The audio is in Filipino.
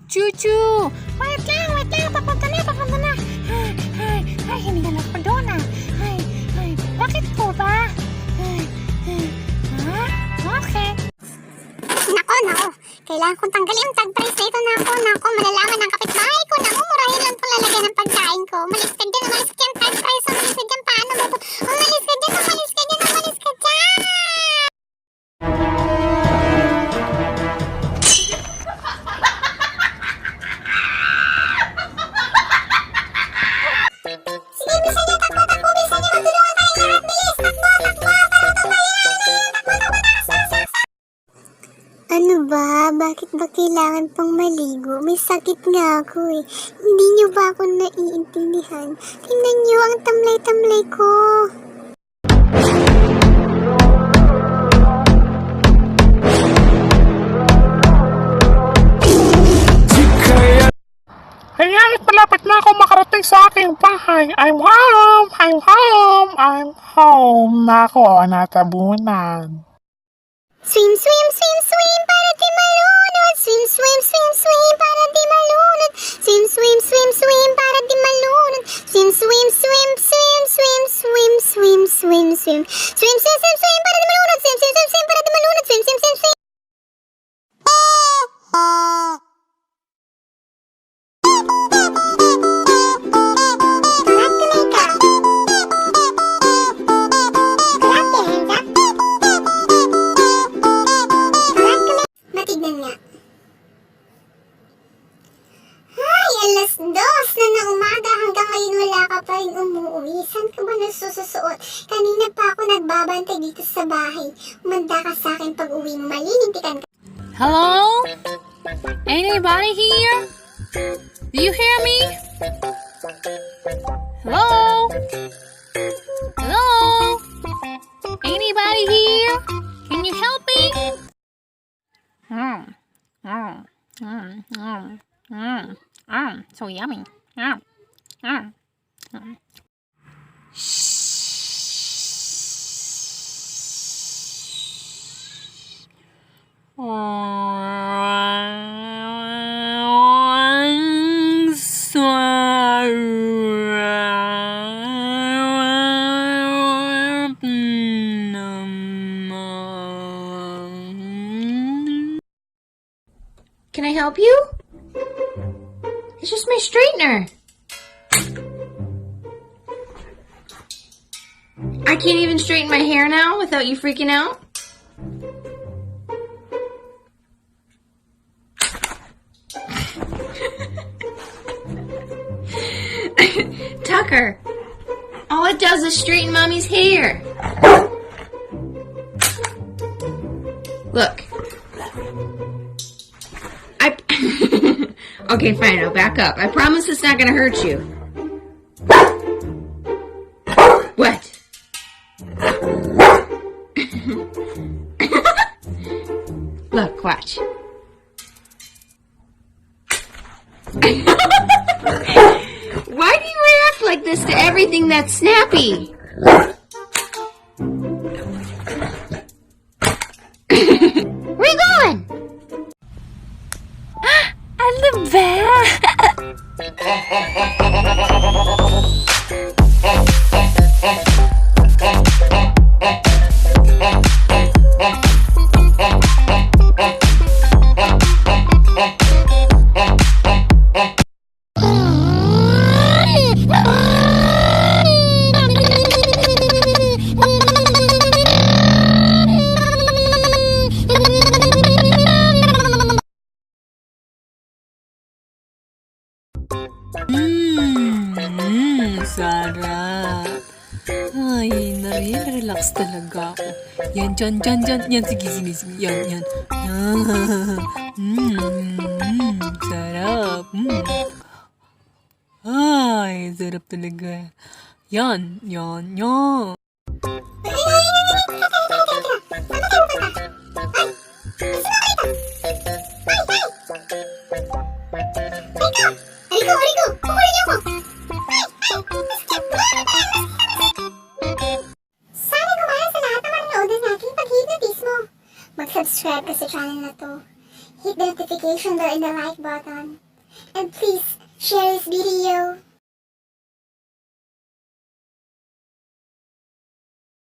Chuchu! Wait lang, papunta na. Ay, hinigalap ko doon ah. Ay, bakit po ba? Okay. Nako. Kailangan kong tanggalin yung tag price na ito. Nako. Malalaman ng kapitbahay ko. Nako, murahin lang itong lalagyan ng pagkain ko. Umalis ka dyan, tag price. Umalis ka dyan, paano ba ito? Umalis ka dyan. Sige, bisa niya, takbo. Bisa niya, magtulungan tayo lahat. Bilis, takbo, para tumayan. Ano ba? Bakit ba kailangan pang maligo? May sakit nga ako eh. Hindi niyo ba ako naiintindihan? Tingnan niyo ang tamlay-tamlay ko. Ayan, malapit na ako makarating sa aking bahay. I'm home na ako, natabunan. Swim, para di malunod. Swim, para di malunod. Swim, para di malunod. Swim, para di malunod. Swim, para di malunod. Swim. Matignan nga. Ay, alas 2 na ng umaga hanggang ngayon wala ka pa rin umuwi. Saan ka ba nasususuot? Kanina pa ako nagbabantay dito sa bahay. Umanda ka sa akin pag uwi mo. Malinintikan ka. Hello? Anybody here? Do you hear me? Hello? Anybody here? Can you help me? So yummy. Can I help you? It's just my straightener. I can't even straighten my hair now without you freaking out. Tucker, all it does is straighten Mommy's hair. Look. Okay, fine, I'll back up. I promise it's not gonna hurt you. What? Look, watch. Why do you react like this to everything that's snappy? Where you going? Ano ba? Sarap. Ay, nare-relax talaga ako. Yan, dyan. Yan, sige. Yan. Sarap. Ay, sarap talaga. Yan. Rico, kukunin niyo ako. Sana gumana sa lahat ng manonood ng aking pag-hypnotismo. Mag-subscribe ka sa channel na to. Hit the notification bell and the like button. And please, share this video.